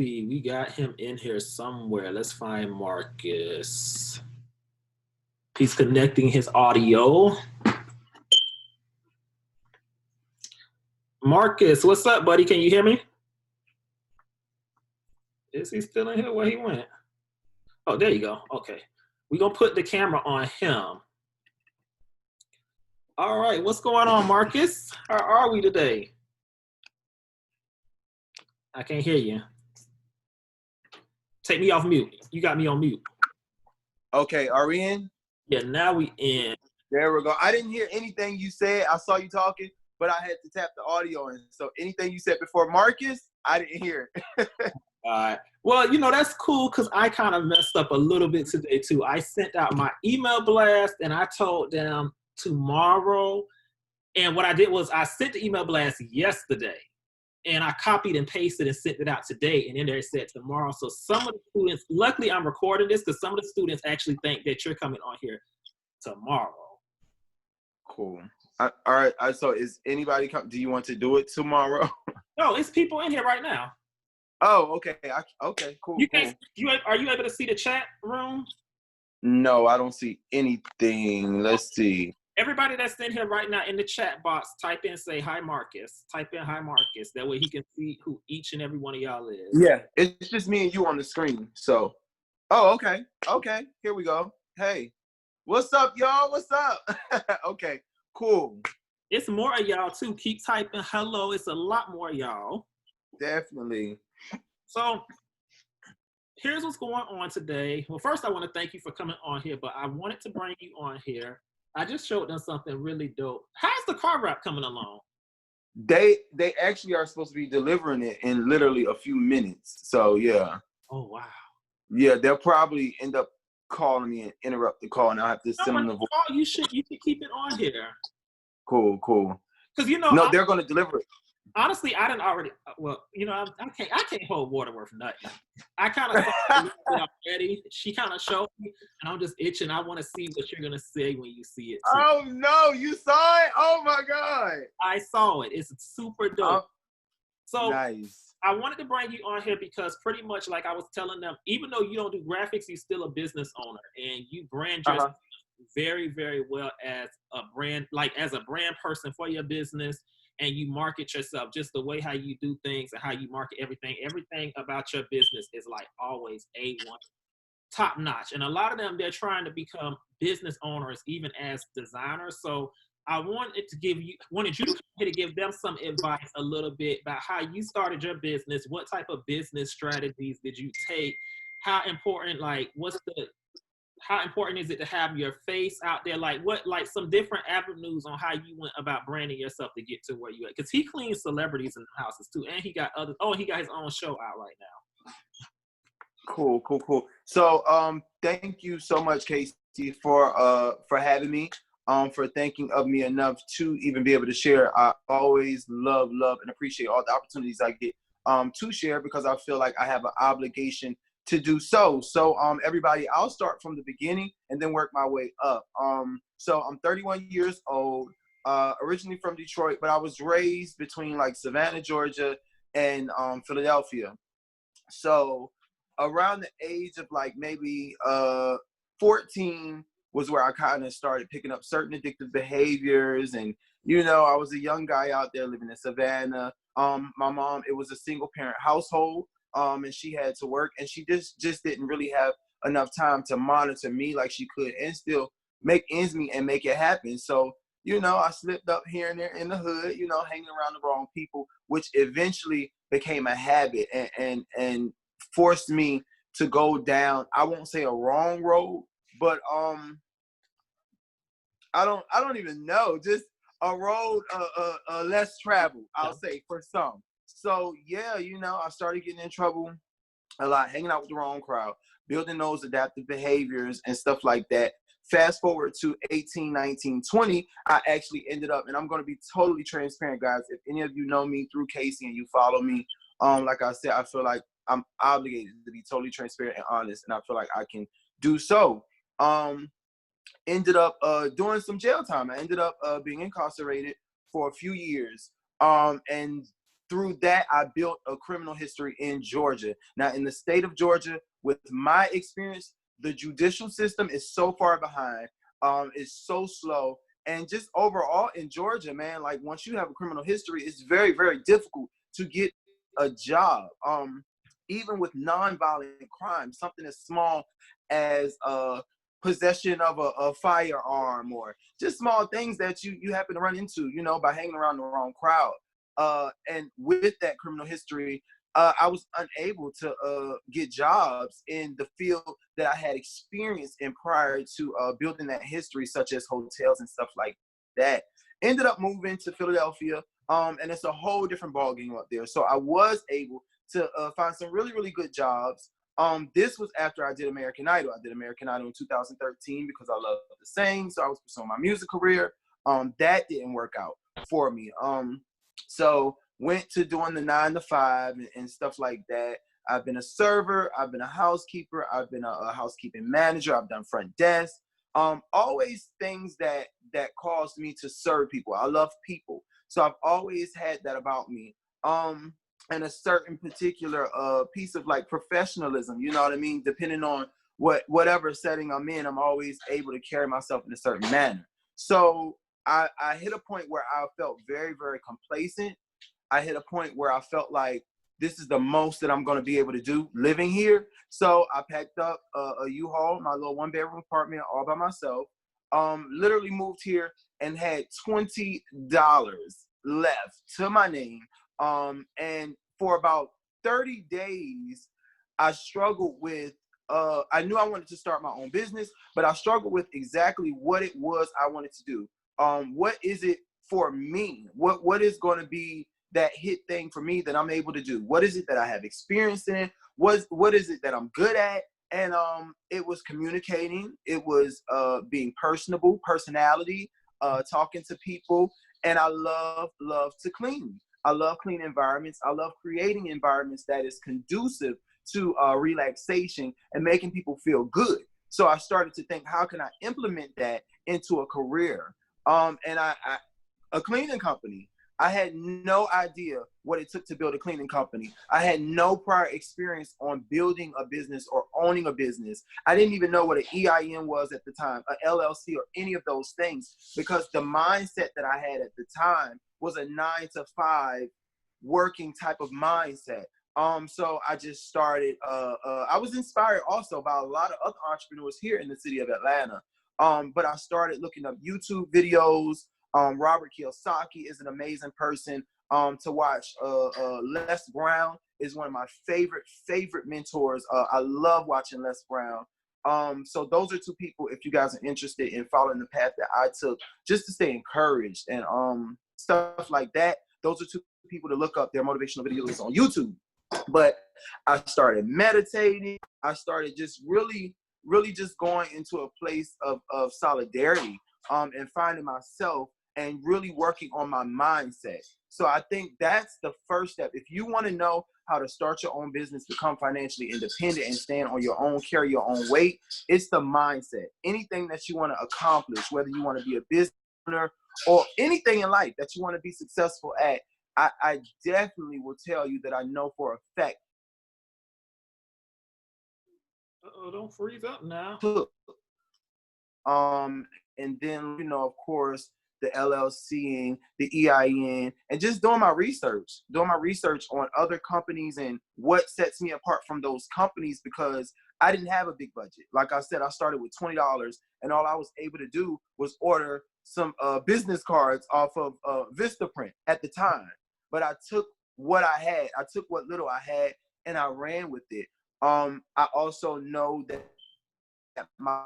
See, we got him in here somewhere. Let's find Marcus. He's connecting his audio. Marcus, what's up, buddy? Can you hear me? Is he still in here? Where he went? Oh, there you go. Okay. We're going to put the camera on him. All right. What's going on, Marcus? How are we today? I can't hear you. Take me off mute. You got me on mute. Okay, are we in? Yeah, now we in. There we go. I didn't hear anything you said. I saw you talking, but I had to tap the audio in. So anything you said before Marcus, I didn't hear. All right. Well, you know, that's cool because I kind of messed up a little bit today, too. I sent out my email blast, and I told them tomorrow. And what I did was I sent the email blast yesterday. And I copied and pasted and sent it out today. And then there it said tomorrow. So some of the students, luckily I'm recording this because some of the students actually think that you're coming on here tomorrow. Cool. All right. So is anybody come? Do you want to do it tomorrow? No, it's people in here right now. Oh, okay. Okay, cool. You can't, are you able to see the chat room? No, I don't see anything. Let's see. Everybody that's in here right now in the chat box, type in, say, hi, Marcus. Type in, hi, Marcus. That way he can see who each and every one of y'all is. Yeah, it's just me and you on the screen. So, oh, okay. Okay, here we go. Hey, what's up, y'all? What's up? Okay, cool. It's more of y'all, too. Keep typing hello. It's a lot more of y'all. Definitely. So, here's what's going on today. Well, first, I want to thank you for coming on here, but I wanted to bring you on here. I just showed them something really dope. How's the car wrap coming along? They actually are supposed to be delivering it in literally a few minutes. So yeah. Oh wow. Yeah, they'll probably end up calling me and interrupt the call, and I'll have to send them the voice. You should keep it on here. Cool. Because you know, no, they're gonna deliver it. Honestly, I didn't already. Well, you know, I can't hold water worth nothing. I kind of thought already. She kind of showed me, and I'm just itching. I want to see what you're gonna say when you see it. Too. Oh no, you saw it? Oh my god! I saw it. It's super dope. So nice. I wanted to bring you on here because pretty much, like I was telling them, even though you don't do graphics, you're still a business owner, and you brand yourself very, very well as a brand, like as a brand person for your business. And you market yourself just the way how you do things and how you market everything. Everything about your business is like always A1, top notch. And a lot of them, they're trying to become business owners, even as designers. So I wanted you to give them some advice a little bit about how you started your business. What type of business strategies did you take? How important, how important is it to have your face out there? Like some different avenues on how you went about branding yourself to get to where you at. Because he cleans celebrities in the houses too. And he got his own show out right now. Cool. So thank you so much, Casey, for having me. For thinking of me enough to even be able to share. I always love and appreciate all the opportunities I get to share because I feel like I have an obligation to do so. So everybody, I'll start from the beginning and then work my way up. So I'm 31 years old, originally from Detroit, but I was raised between like Savannah, Georgia and Philadelphia. So around the age of like maybe 14 was where I kind of started picking up certain addictive behaviors. And, you know, I was a young guy out there living in Savannah. My mom, it was a single parent household. And she had to work, and she just didn't really have enough time to monitor me like she could and still make ends meet and make it happen. So, you know, I slipped up here and there in the hood, you know, hanging around the wrong people, which eventually became a habit and forced me to go down, I won't say a wrong road, but I don't even know, just a road less traveled, I'll say, for some. So, yeah, you know, I started getting in trouble a lot, hanging out with the wrong crowd, building those adaptive behaviors and stuff like that. Fast forward to 18, 19, 20, I actually ended up, and I'm going to be totally transparent, guys. If any of you know me through Casey and you follow me, like I said, I feel like I'm obligated to be totally transparent and honest, and I feel like I can do so. Ended up doing some jail time. I ended up being incarcerated for a few years. And through that, I built a criminal history in Georgia. Now, in the state of Georgia, with my experience, the judicial system is so far behind. It's so slow. And just overall in Georgia, man, like once you have a criminal history, it's very, very difficult to get a job. Even with nonviolent crime, something as small as possession of a firearm, or just small things that you happen to run into, you know, by hanging around the wrong crowd. And with that criminal history, I was unable to get jobs in the field that I had experience in prior to building that history, such as hotels and stuff like that. Ended up moving to Philadelphia, and it's a whole different ballgame up there. So I was able to find some really, really good jobs. This was after I did American Idol. I did American Idol in 2013 because I love to sing, so I was pursuing my music career. That didn't work out for me. So went to doing the 9 to 5 and stuff like that. I've been a server, I've been a housekeeper, I've been a housekeeping manager, I've done front desk. Always things that caused me to serve people. I love people. So I've always had that about me. And a certain particular piece of like professionalism, you know what I mean? Depending on whatever setting I'm in, I'm always able to carry myself in a certain manner. So I hit a point where I felt very, very complacent. I hit a point where I felt like this is the most that I'm going to be able to do living here. So I packed up a U-Haul, my little 1-bedroom apartment all by myself. Literally moved here and had $20 left to my name. And for about 30 days, I struggled with, I knew I wanted to start my own business, but I struggled with exactly what it was I wanted to do. What is it for me? What is going to be that hit thing for me that I'm able to do? What is it that I have experience in? What is it that I'm good at? And it was communicating. It was being personable, personality, talking to people. And I love to clean. I love clean environments. I love creating environments that is conducive to relaxation and making people feel good. So I started to think, how can I implement that into a career? And a cleaning company. I had no idea what it took to build a cleaning company. I had no prior experience on building a business or owning a business. I didn't even know what an EIN was at the time, a LLC or any of those things, because the mindset that I had at the time was a 9 to 5 working type of mindset. So I just started, I was inspired also by a lot of other entrepreneurs here in the city of Atlanta. But I started looking up YouTube videos. Robert Kiyosaki is an amazing person to watch. Les Brown is one of my favorite mentors. I love watching Les Brown. So those are 2 people, if you guys are interested in following the path that I took, just to stay encouraged and stuff like that. Those are 2 people to look up their motivational videos on YouTube. But I started meditating. I started just really just going into a place of solidarity and finding myself and really working on my mindset. So I think that's the first step. If you want to know how to start your own business, become financially independent, and stand on your own, carry your own weight, it's the mindset. Anything that you want to accomplish, whether you want to be a business owner or anything in life that you want to be successful at, I definitely will tell you that I know for a fact. Uh-oh, don't freeze up now. And then, you know, of course, the LLC, the EIN, and just doing my research on other companies and what sets me apart from those companies, because I didn't have a big budget. Like I said, I started with $20, and all I was able to do was order some business cards off of Vistaprint at the time. But I took what I had, I took what little I had, and I ran with it. I also know that my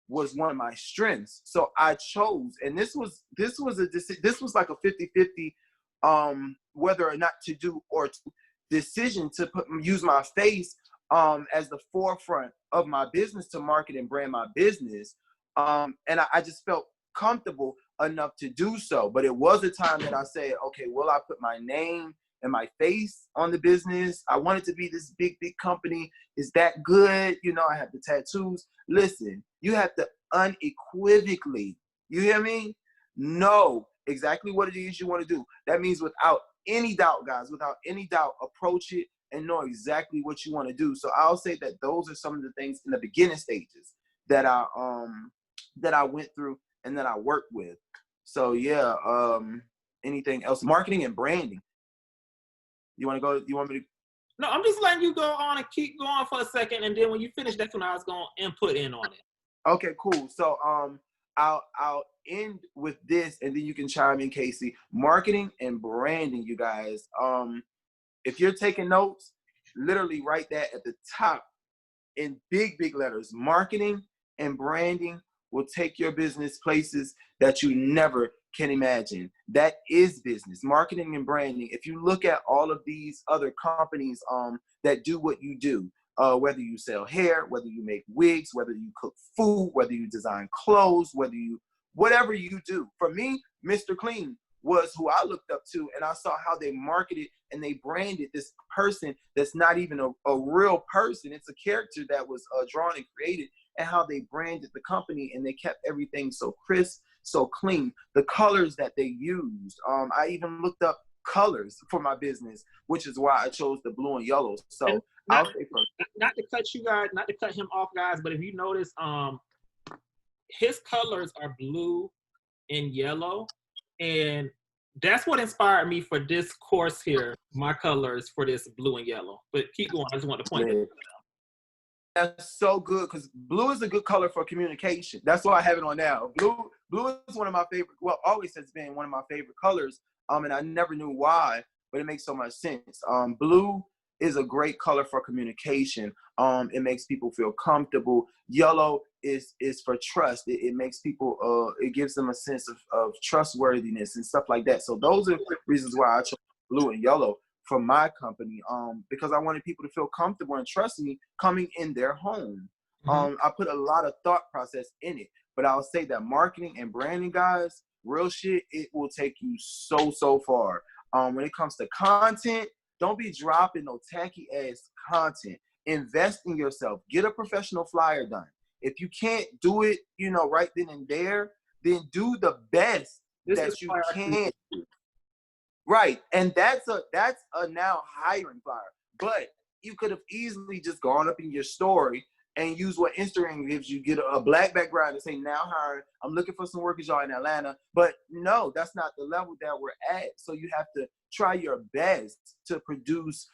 was one of my strengths. So I chose, and this was like a 50-50 whether or not to do or to decision to use my face as the forefront of my business to market and brand my business. And I just felt comfortable enough to do so. But it was a time that I said, okay, will I put my name and my face on the business? I want it to be this big company. Is that good? You know, I have the tattoos. Listen, you have to unequivocally, you hear me? Know exactly what it is you want to do. That means without any doubt, guys, without any doubt, approach it and know exactly what you want to do. So I'll say that those are some of the things in the beginning stages that I went through and that I worked with. So yeah, anything else? Marketing and branding. You want to go? You want me to? No, I'm just letting you go on and keep going for a second, and then when you finish, that's when I was going to input in on it. Okay, cool. So I'll end with this, and then you can chime in, Casey. Marketing and branding, you guys. If you're taking notes, literally write that at the top in big letters. Marketing and branding will take your business places that you never can imagine. That is business. Marketing and branding. If you look at all of these other companies that do what you do, whether you sell hair, whether you make wigs, whether you cook food, whether you design clothes, whatever you do. For me, Mr. Clean was who I looked up to, and I saw how they marketed and they branded this person that's not even a real person. It's a character that was drawn and created, and how they branded the company, and they kept everything so crisp, so clean. The colors that they used. I even looked up colors for my business, which is why I chose the blue and yellow. So not to cut you guys, not to cut him off, guys, but if you notice, his colors are blue and yellow, and that's what inspired me for this course here. My colors for this blue and yellow. But keep going. I just want to point that out. That's so good, because blue is a good color for communication. That's why I have it on now. Blue is one of my favorite, well, always has been one of my favorite colors. And I never knew why, but it makes so much sense. Blue is a great color for communication. It makes people feel comfortable. Yellow is for trust. It makes people, it gives them a sense of trustworthiness and stuff like that. So those are reasons why I chose blue and yellow for my company, because I wanted people to feel comfortable and trust me coming in their home. I put a lot of thought process in it, but I'll say that marketing and branding, guys, real shit, it will take you so far. When it comes to content, don't be dropping no tacky ass content. Invest in yourself. Get a professional flyer done. If you can't do it, right then and there, then do the best that you can. Right, and that's a now hiring flyer. But you could have easily just gone up in your story and use what Instagram gives you. Get a black background and say, now hiring, I'm looking for some workers y'all in Atlanta. But no, that's not the level that we're at. So you have to try your best to produce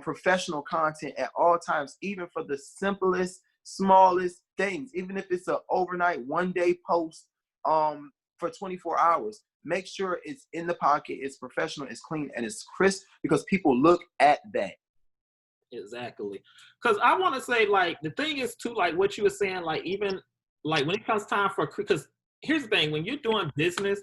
professional content at all times, even for the simplest, smallest things. Even if it's an overnight, one-day post for 24 hours. Make sure it's in the pocket, it's professional, it's clean, and it's crisp, because people look at that. Exactly. Because I want to say, like, the thing is, too, like what you were saying, like, even, like, when it comes time for, because here's the thing, when you're doing business,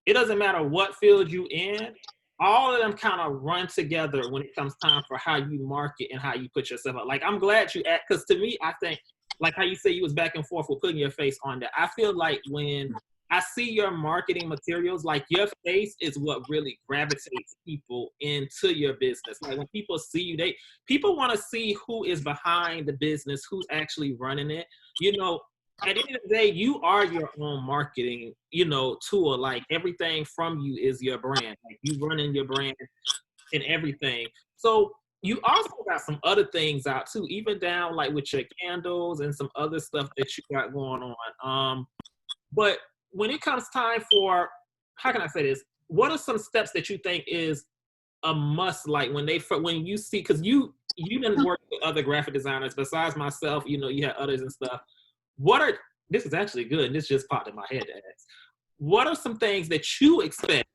it doesn't matter what field you in, all of them kind of run together when it comes time for how you market and how you put yourself out. Like, I'm glad you asked, because to me, I think, like how you say you was back and forth with putting your face on that. I feel like when I see your marketing materials, like your face is what really gravitates people into your business. Like when people see you, people want to see who is behind the business, who's actually running it. At the end of the day, you are your own marketing, tool. Like everything from you is your brand. Like you running your brand and everything. So you also got some other things out too, even down like with your candles and some other stuff that you got going on. But when it comes time for, how can I say this? What are some steps that you think is a must? Like when you see, because you didn't work with other graphic designers besides myself, you had others and stuff. This is actually good, and this just popped in my head to ask. What are some things that you expect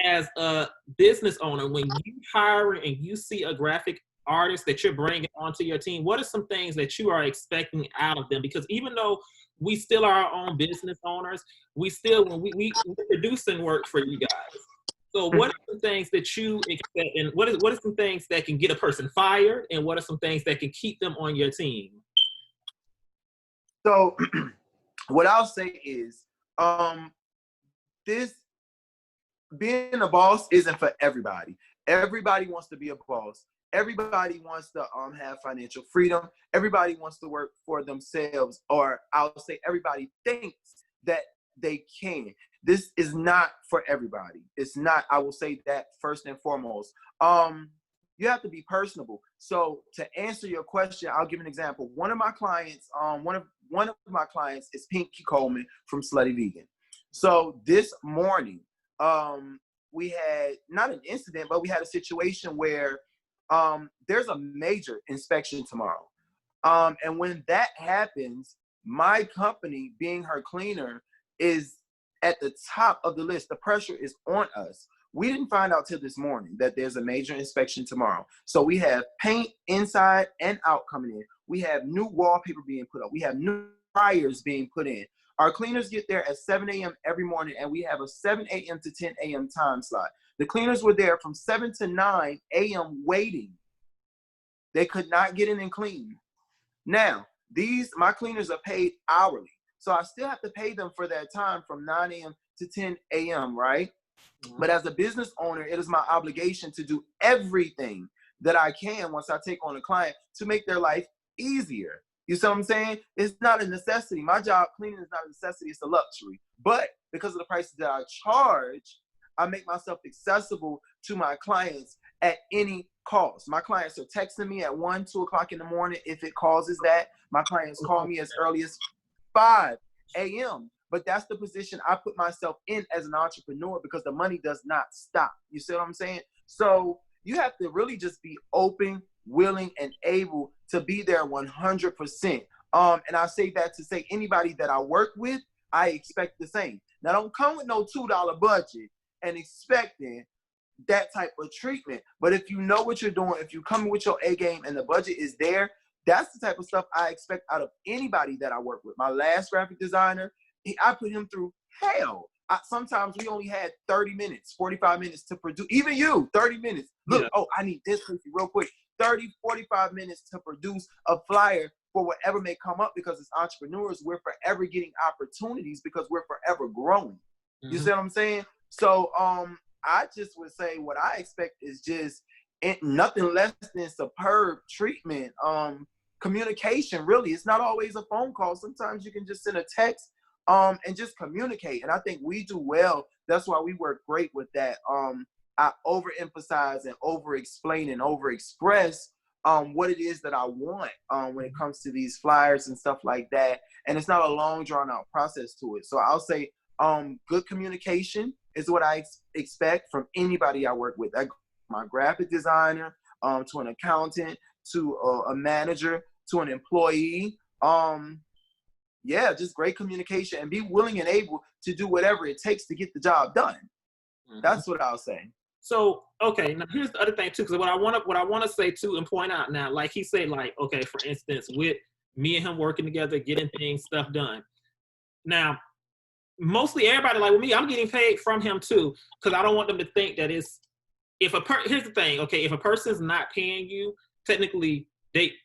as a business owner when you hire and you see a graphic artist that you're bringing onto your team? What are some things that you are expecting out of them? Because even though we still are our own business owners, we still, when we're producing work for you guys. So what are some things that you expect, and what are some things that can get a person fired, and what are some things that can keep them on your team? So what I'll say is, this being a boss isn't for everybody. Everybody wants to be a boss. Everybody wants to have financial freedom. Everybody wants to work for themselves, or I'll say everybody thinks that they can. This is not for everybody. It's not, I will say that first and foremost. You have to be personable. So to answer your question, I'll give an example. One of my clients, one of my clients is Pinky Coleman from Slutty Vegan. So this morning, we had not an incident, but we had a situation where there's a major inspection tomorrow. And when that happens, my company, being her cleaner, is at the top of the list. The pressure is on us. We didn't find out till this morning that there's a major inspection tomorrow. So we have paint inside and out coming in. We have new wallpaper being put up. We have new fryers being put in. Our cleaners get there at 7 a.m. every morning, and we have a 7 a.m. to 10 a.m. time slot. The cleaners were there from 7 to 9 a.m. waiting. They could not get in and clean. Now, my cleaners are paid hourly. So I still have to pay them for that time from 9 a.m. to 10 a.m., right? But as a business owner, it is my obligation to do everything that I can once I take on a client to make their life easier. You see what I'm saying? It's not a necessity. My job cleaning is not a necessity. It's a luxury. But because of the prices that I charge, I make myself accessible to my clients at any cost. My clients are texting me at 1, 2 o'clock in the morning if it causes that. My clients call me as early as 5 a.m. But that's the position I put myself in as an entrepreneur because the money does not stop. You see what I'm saying? So you have to really just be open, willing, and able to be there 100%. And I say that to say anybody that I work with, I expect the same. Now, don't come with no $2 budget and expecting that type of treatment. But if you know what you're doing, if you come with your A game and the budget is there, that's the type of stuff I expect out of anybody that I work with. My last graphic designer, I put him through hell. Sometimes we only had 30 minutes, 45 minutes to produce. Even you, 30 minutes. Look, yeah. Oh, I need this real quick. 30, 45 minutes to produce a flyer for whatever may come up, because as entrepreneurs, we're forever getting opportunities because we're forever growing. You see what I'm saying? So I just would say what I expect is just nothing less than superb treatment. Communication, really. It's not always a phone call. Sometimes you can just send a text and just communicate. And I think we do well. That's why we work great with that. I overemphasize and over-explain and over-express what it is that I want when it comes to these flyers and stuff like that. And it's not a long, drawn-out process to it. So I'll say good communication is what I expect from anybody I work with. My graphic designer, to an accountant, to a manager, to an employee. Yeah, just great communication and be willing and able to do whatever it takes to get the job done. That's what I'll say. So, okay, now here's the other thing too, because what I want to say too and point out now, like he said, like, okay, for instance, with me and him working together, getting stuff done. Now, mostly everybody, like with me, I'm getting paid from him too, because I don't want them to think that it's, here's the thing, okay, if a person's not paying you, technically,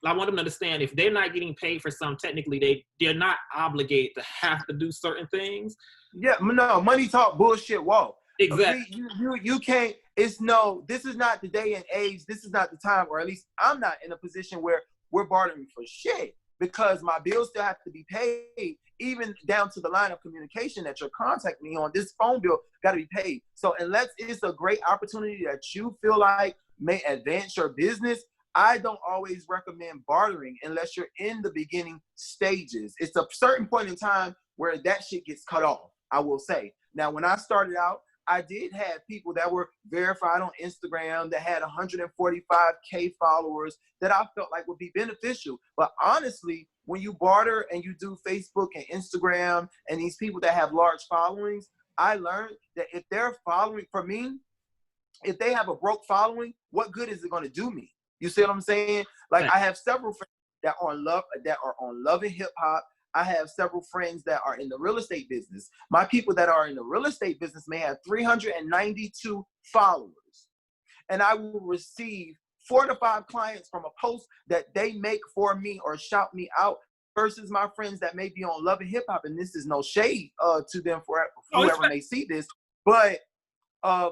I want them to understand if they're not getting paid for something, technically they're not obligated to have to do certain things. Yeah, no, money talk, bullshit walk. Exactly. You can't, this is not the day and age, this is not the time, or at least I'm not in a position where we're bartering for shit, because my bills still have to be paid, even down to the line of communication that you're contacting me on. This phone bill got to be paid. So unless it's a great opportunity that you feel like may advance your business, I don't always recommend bartering unless you're in the beginning stages. It's a certain point in time where that shit gets cut off, I will say. Now, when I started out, I did have people that were verified on Instagram that had 145K followers that I felt like would be beneficial. But honestly, when you barter and you do Facebook and Instagram and these people that have large followings, I learned that if they're following, for me, if they have a broke following, what good is it going to do me? You see what I'm saying? Like, I have several friends that are on Love and Hip Hop. I have several friends that are in the real estate business. My people that are in the real estate business may have 392 followers. And I will receive 4 to 5 clients from a post that they make for me or shout me out, versus my friends that may be on Love and Hip Hop. And this is no shade to them for whoever may see this, but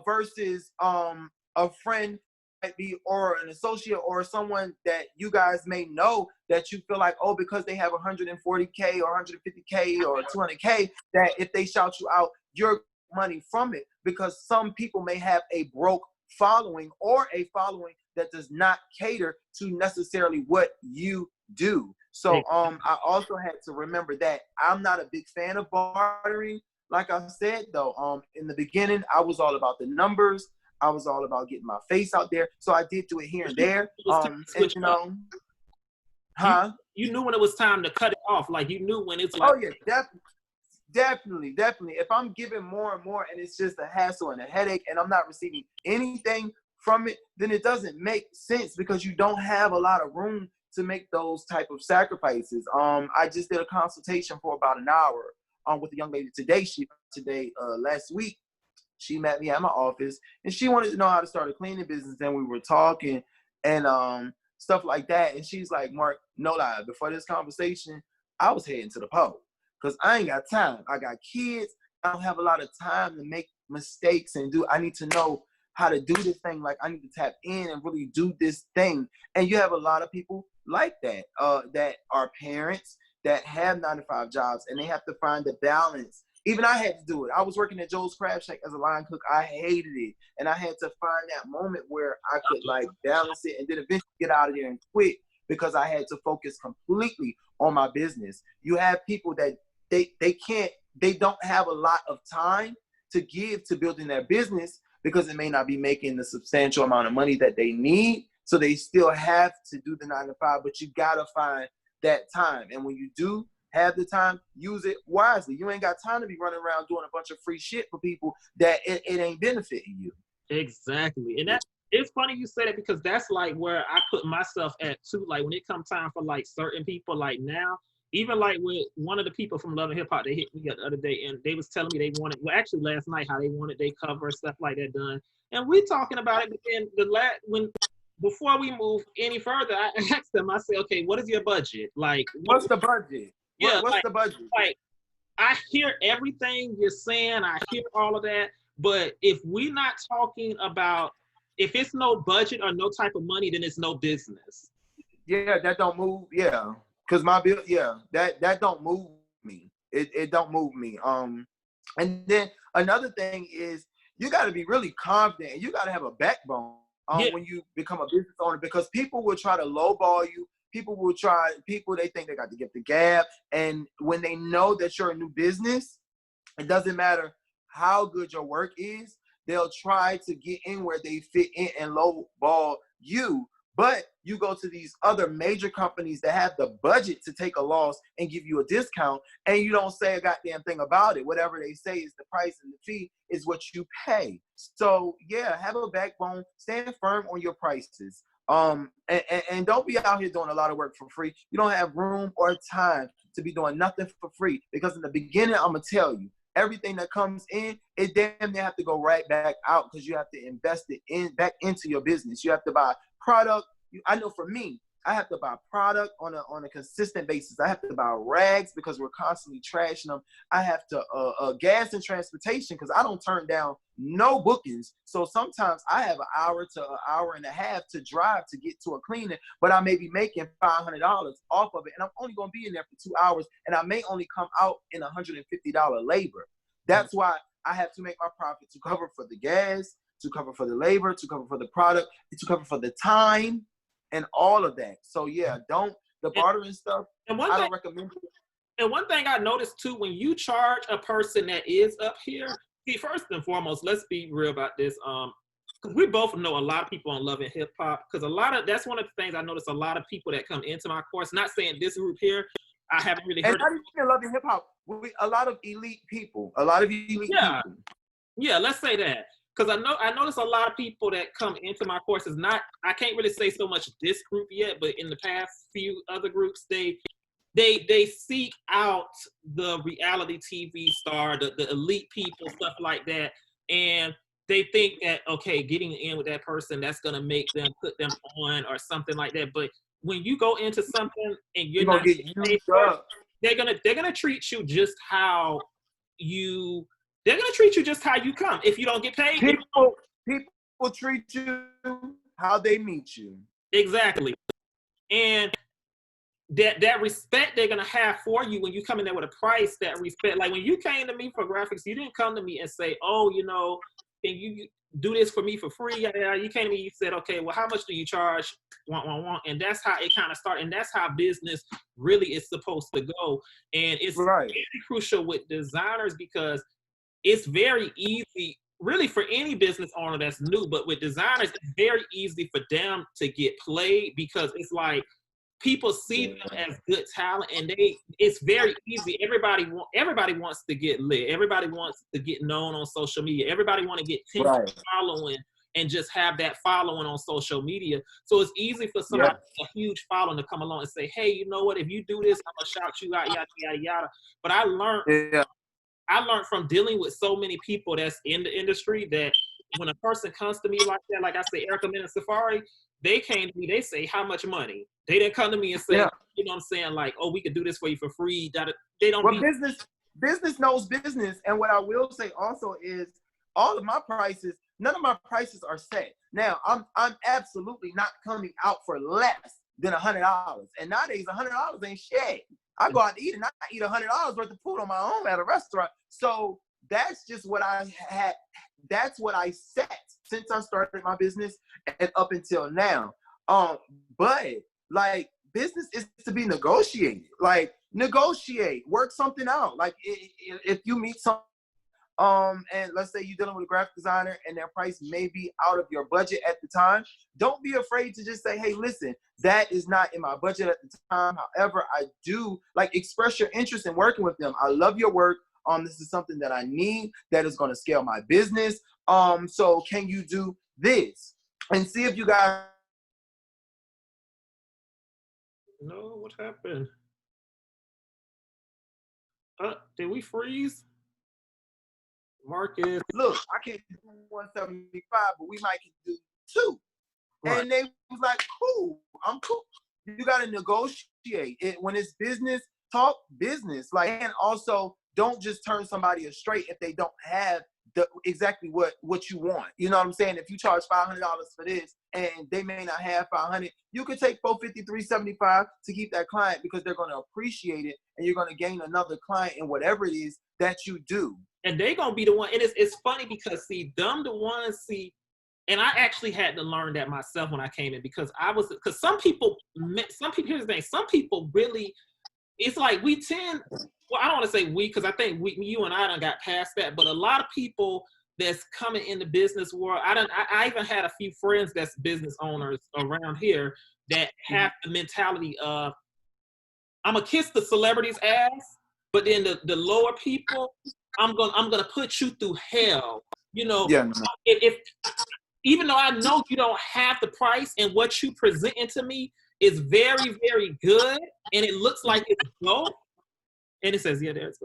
versus a friend might be, or an associate, or someone that you guys may know that you feel like, oh, because they have 140K or 150K or 200K, that if they shout you out, you're money from it, because some people may have a broke following or a following that does not cater to necessarily what you do. So I also had to remember that I'm not a big fan of bartering. Like I said, though, in the beginning, I was all about the numbers. I was all about getting my face out there. So I did do it here and there. And, you know, you knew when it was time to cut it off. Like, you knew when it's like, oh yeah, definitely. If I'm giving more and more and it's just a hassle and a headache and I'm not receiving anything from it, then it doesn't make sense, because you don't have a lot of room to make those type of sacrifices. I just did a consultation for about an hour with a young lady today. Last week, she met me at my office and she wanted to know how to start a cleaning business. And we were talking and stuff like that. And she's like, Mark, no lie, before this conversation, I was heading to the pole because I ain't got time. I got kids. I don't have a lot of time to make mistakes I need to know how to do this thing. Like, I need to tap in and really do this thing. And you have a lot of people like that, that are parents that have 9-to-5 jobs, and they have to find the balance. Even I had to do it. I was working at Joe's Crab Shack as a line cook. I hated it. And I had to find that moment where I could like balance it and then eventually get out of there and quit, because I had to focus completely on my business. You have people that they don't have a lot of time to give to building their business, because it may not be making the substantial amount of money that they need. So they still have to do the 9-to-5, but you gotta find that time. And when you do have the time, use it wisely. You ain't got time to be running around doing a bunch of free shit for people that it ain't benefiting you. Exactly. And it's funny you say that, because that's like where I put myself at too. Like, when it comes time for like certain people, like now, even like with one of the people from Love and Hip Hop, they hit me the other day and they was telling me they wanted, well, actually last night, how they wanted their cover and stuff like that done. And we talking about it, but then before we move any further, I asked them, I said, okay, what is your budget? Like, what's the budget? Yeah, what's the budget? Like, I hear everything you're saying, I hear all of that, but if we're not talking about, if it's no budget or no type of money, then it's no business. Yeah, that don't move. Yeah. Cause my bill, that don't move me. It don't move me. And then another thing is, you got to be really confident, and you got to have a backbone when you become a business owner, because people will try to lowball you. People they think they got to get the gab, and when they know that you're a new business, it doesn't matter how good your work is. They'll try to get in where they fit in and lowball you. But you go to these other major companies that have the budget to take a loss and give you a discount, and you don't say a goddamn thing about it. Whatever they say is the price, and the fee is what you pay. So yeah, have a backbone, stand firm on your prices. And don't be out here doing a lot of work for free. You don't have room or time to be doing nothing for free, because in the beginning, I'm gonna tell you, everything that comes in, it damn near have to go right back out, because you have to invest it back into your business. You have to buy product. I know for me, I have to buy product on a consistent basis. I have to buy rags because we're constantly trashing them. I have to gas and transportation, because I don't turn down no bookings. So sometimes I have an hour to an hour and a half to drive to get to a cleaning, but I may be making $500 off of it, and I'm only going to be in there for 2 hours, and I may only come out in $150 labor. That's why I have to make my profit to cover for the gas, to cover for the labor, to cover for the product, to cover for the time, and all of that. So yeah, the bartering stuff, I don't recommend it. And one thing I noticed too, when you charge a person that is up here, see, first and foremost, let's be real about this. Because we both know a lot of people on Love and Hip Hop, because that's one of the things I noticed, a lot of people that come into my course, not saying this group here, I haven't really heard. And not even Love and Hip Hop, a lot of elite people, people. Yeah, let's say that. Because I notice a lot of people that come into my courses, I can't really say so much this group yet, but in the past few other groups, they seek out the reality TV star, the elite people, stuff like that. And they think that, okay, getting in with that person, that's going to make them put them on or something like that. But when you go into something and you're not get used up, they're gonna treat you just how you come. If you don't get paid, people treat you how they meet you. Exactly. And that respect they're gonna have for you when you come in there with a price, that respect. Like when you came to me for graphics, you didn't come to me and say, oh, you know, can you do this for me for free? Yeah, you came to me, you said, okay, well, how much do you charge? And that's how it kind of started. And that's how business really is supposed to go. And it's Right. very crucial with designers, because it's very easy, really, for any business owner that's new, but with designers, it's very easy for them to get played, because it's like, people see them as good talent, and it's very easy. Everybody wants to get lit. Everybody wants to get known on social media. Everybody want to get 10 following and just have that following on social media. So it's easy for somebody with a huge following to come along and say, hey, you know what, if you do this, I'm gonna shout you out, yada yada yada. But I learned from dealing with so many people that's in the industry, that when a person comes to me like that, like I say, Erica Men and Safari, they came to me, they say, how much money? They didn't come to me and say, you know what I'm saying, like, oh, we could do this for you for free. They don't. Well, business knows business. And what I will say also is, all of my prices, none of my prices are set. Now, I'm absolutely not coming out for less than $100. And nowadays, $100 ain't shit. I go out to eat and I eat $100 worth of food on my own at a restaurant. So that's just what I had. That's what I set since I started my business and up until now. But like, business is to be negotiated. Like, negotiate, work something out. Like, if you meet some, and let's say you're dealing with a graphic designer and their price may be out of your budget at the time, don't be afraid to just say, hey, listen, that is not in my budget at the time. However, I do, like, express your interest in working with them. I love your work. This is something that I need, that is going to scale my business. So can you do this? And see if you guys. No, what happened? Did we freeze? Marcus. Look, I can't do 175, but we might do 2. Right. And they was like, cool, I'm cool. You got to negotiate it when it's business. Talk business, like, and also don't just turn somebody straight if they don't have exactly what you want. You know what I'm saying? If you charge $500 for this and they may not have $500, you could take $450, $375 to keep that client, because they're going to appreciate it, and you're going to gain another client in whatever it is that you do. And they're going to be the one. And it's funny because, see, them the ones, see, and I actually had to learn that myself when I came in, because some people, here's the thing, some people really, it's like we tend, well, I don't want to say we, because I think you and I done got past that, but a lot of people that's coming in the business world, I even had a few friends that's business owners around here that have the mentality of, I'm gonna kiss the celebrity's ass, but then the lower people, I'm gonna put you through hell. You know, if even though I know you don't have the price, and what you presenting to me is very, very good, and it looks like it's dope, and it says, yeah, there's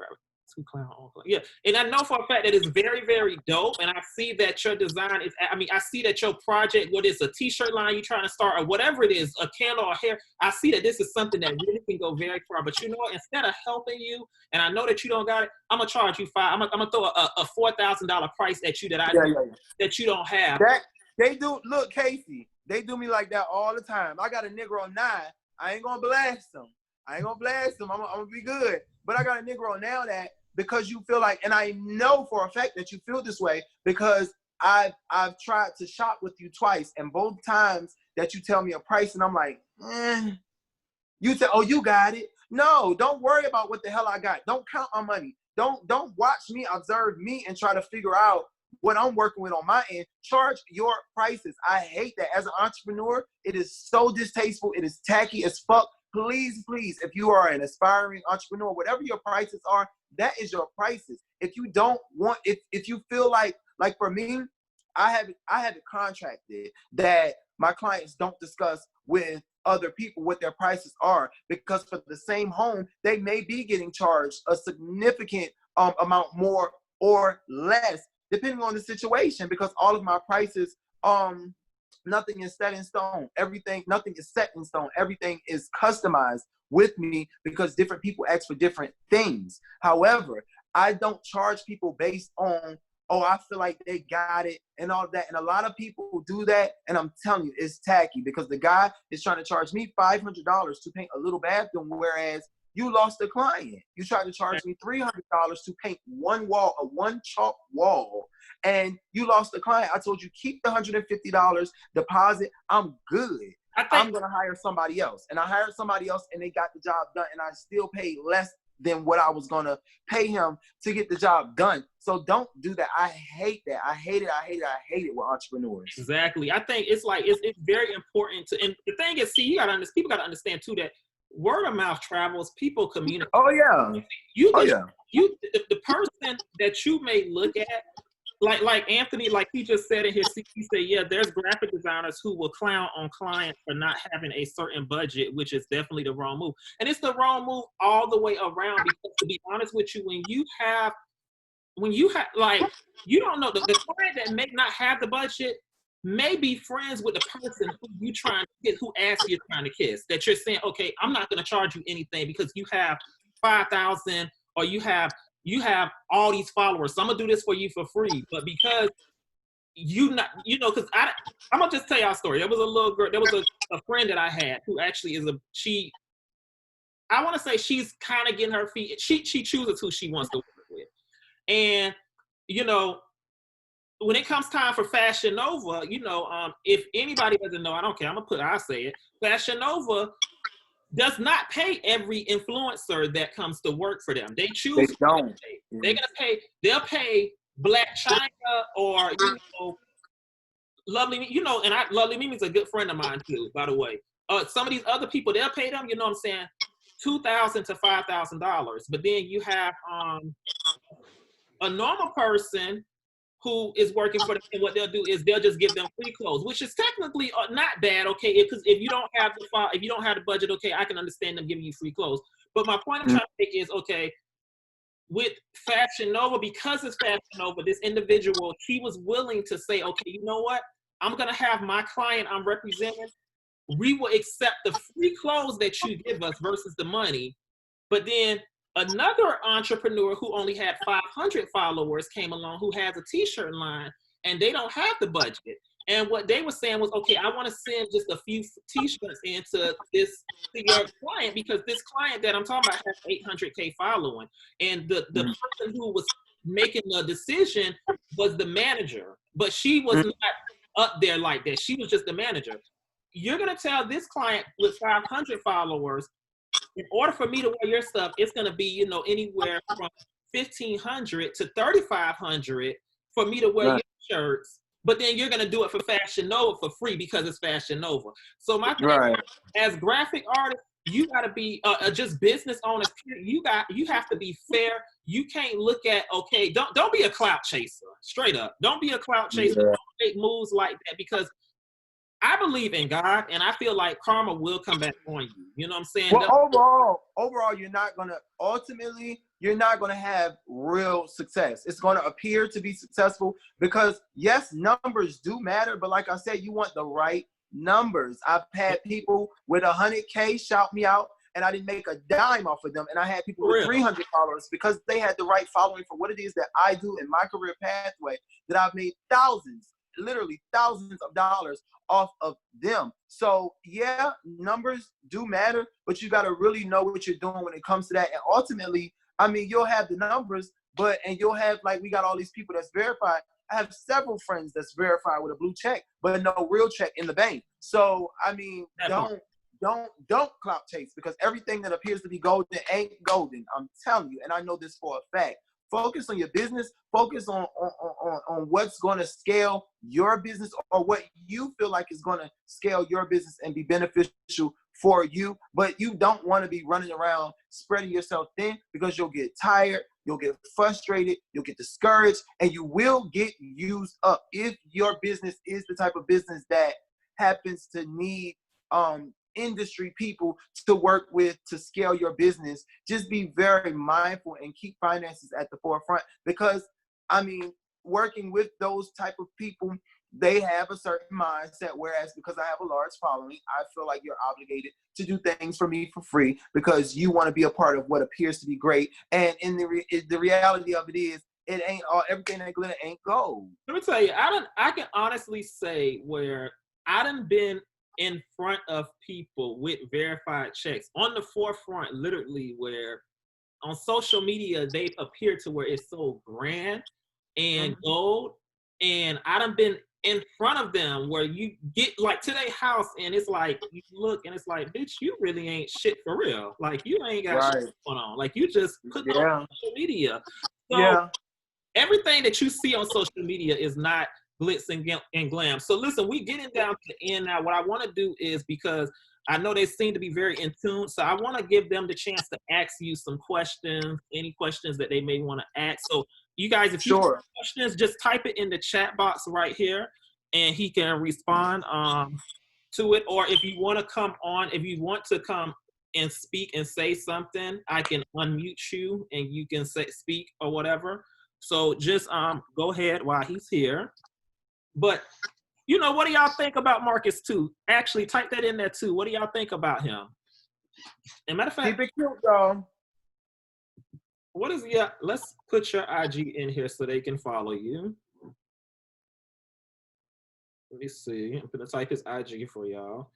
two clown on clown. Yeah, and I know for a fact that it's very, very dope, and I see that your design is, I see that your project, whether it's a t-shirt line you're trying to start or whatever it is, a candle or hair, I see that this is something that really can go very far. But you know what, instead of helping you, and I know that you don't got it, I'm gonna charge you I'm gonna throw a $4,000 price at you that you don't have. That they do. Look, Casey, they do me like that all the time. I got a nigga on 9. I ain't gonna blast him. I'm gonna be good. But I got a nigga on now that, because you feel like, and I know for a fact that you feel this way, because I've tried to shop with you twice, and both times that you tell me a price and I'm like, you say, oh, you got it. No, don't worry about what the hell I got. Don't count my money. Don't watch me, observe me, and try to figure out what I'm working with on my end. Charge your prices. I hate that. As an entrepreneur, it is so distasteful. It is tacky as fuck. Please, if you are an aspiring entrepreneur, whatever your prices are, that is your prices. If you don't want, if you feel like for me, I have it contracted that my clients don't discuss with other people what their prices are, because for the same home, they may be getting charged a significant amount more or less, depending on the situation, because all of my prices, nothing is set in stone. Nothing is set in stone. Everything is customized with me, because different people ask for different things. However, I don't charge people based on oh, I feel like they got it and all that. And a lot of people do that. And I'm telling you, it's tacky because the guy is trying to charge me $500 to paint a little bathroom, whereas you lost a client. You tried to charge me $300 to paint one wall, a one chalk wall, and you lost a client. I told you, keep the $150 deposit. I'm good. I'm going to hire somebody else. And I hired somebody else and they got the job done. And I still paid less than what I was going to pay him to get the job done. So don't do that. I hate that. I hate it. I hate it. I hate it with entrepreneurs. Exactly. I think it's like, it's very important to, and the thing is, see, people got to understand too, that word of mouth travels, people communicate. Oh yeah. The person that you may look at, like Anthony, like he just said in his speech, he said, yeah, there's graphic designers who will clown on clients for not having a certain budget, which is definitely the wrong move. And it's the wrong move all the way around, because to be honest with you, when you have, like, you don't know, the client that may not have the budget may be friends with the person who you trying to get, who asks you're trying to kiss, that you're saying, okay, I'm not going to charge you anything because you have 5,000 or you have all these followers, so I'm gonna do this for you for free. But because because I'm gonna just tell y'all a story. There was a little girl, there was a friend that I had who actually is I want to say she's kind of getting her feet. She chooses who she wants to work with, and when it comes time for Fashion Nova, if anybody doesn't know, I don't care. I'll say it. Fashion Nova does not pay every influencer that comes to work for them. They choose. They don't. They're gonna pay. They'll pay Black China or Lovely. And Lovely Mimi's a good friend of mine too, by the way. Some of these other people, they'll pay them. You know what I'm saying? $2,000 to $5,000. But then you have a normal person who is working for them, and what they'll do is they'll just give them free clothes, which is technically not bad, okay? Because if you don't have the budget, okay, I can understand them giving you free clothes. But my point I'm trying to make is, okay, with Fashion Nova, because it's Fashion Nova, this individual, he was willing to say, okay, you know what? I'm gonna have my client I'm representing. We will accept the free clothes that you give us versus the money. But then another entrepreneur who only had 500 followers came along, who has a t-shirt line, and they don't have the budget. And what they were saying was, okay, I want to send just a few t-shirts to your client, because this client that I'm talking about has 800K following. And the person who was making the decision was the manager, but she was not up there like that. She was just the manager. You're going to tell this client with 500 followers, in order for me to wear your stuff, it's going to be, anywhere from $1,500 to $3,500 for me to wear your shirts. But then you're going to do it for Fashion Nova for free because it's Fashion Nova. So my thing, as graphic artists, you got to be just business owners. You have to be fair. You can't look at, okay, don't be a clout chaser. Straight up, don't be a clout chaser. Don't make moves like that, because I believe in God, and I feel like karma will come back on you. You know what I'm saying? Well, overall, you're not going to have real success. It's going to appear to be successful because, yes, numbers do matter. But like I said, you want the right numbers. I've had people with 100K shout me out, and I didn't make a dime off of them. And I had people with 300 followers because they had the right following for what it is that I do in my career pathway, that I've made literally thousands of dollars off of them. So yeah, numbers do matter, but you got to really know what you're doing when it comes to that. And ultimately, I mean, you'll have the numbers, and you'll have, like, we got all these people that's verified. I have several friends that's verified with a blue check, but no real check in the bank. So I mean, don't clout chase, because everything that appears to be golden ain't golden. I'm telling you, and I know this for a fact. Focus on your business. Focus on what's going to scale your business, or what you feel like is going to scale your business and be beneficial for you. But you don't want to be running around spreading yourself thin, because you'll get tired, you'll get frustrated, you'll get discouraged, and you will get used up. If your business is the type of business that happens to need industry people to work with to scale your business, just be very mindful and keep finances at the forefront, because I mean, working with those type of people, they have a certain mindset, whereas because I have a large following, I feel like you're obligated to do things for me for free because you want to be a part of what appears to be great. And in the reality of it is, it ain't all, everything that glitter ain't gold. Let me tell you, I can honestly say where I done been in front of people with verified checks on the forefront, literally, where on social media they appear to where it's so grand and gold, and I done been in front of them where you get like to their house and it's like you look and it's like, bitch, you really ain't shit for real. Like you ain't got shit going on. Like you just put it on social media. So everything that you see on social media is not glitz and glam. So listen, we getting down to the end now. What I want to do is, because I know they seem to be very in tune, so I want to give them the chance to ask you some questions, any questions that they may want to ask. So you guys, if you have questions, just type it in the chat box right here, and he can respond to it. Or if you want to come on, if you want to come and speak and say something, I can unmute you and you can speak or whatever. So just go ahead while he's here. But you know, what do y'all think about Marcus too? Actually, type that in there too. What do y'all think about him? And matter of fact, keep it cute, y'all. What is let's put your IG in here so they can follow you. Let me see. I'm gonna type his IG for y'all.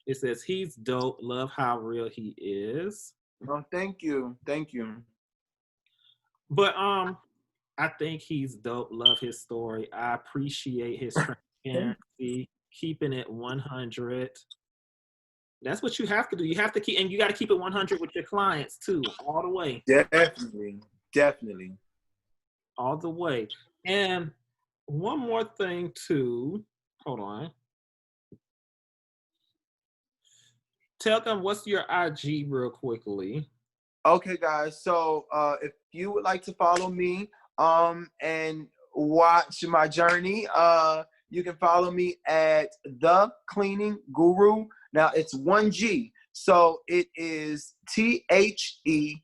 It says he's dope. Love how real he is. Oh, thank you. Thank you. But I think he's dope. Love his story. I appreciate his transparency, keeping it 100. That's what you have to do. You have to keep, and you got to keep it 100 with your clients too, all the way. Definitely, definitely, all the way. And one more thing too. Hold on. Tell them what's your IG real quickly. Okay, guys. So if you would like to follow me and watch my journey, you can follow me at The Cleaning Guru. Now it's 1G. So it is TheCleaningGuru,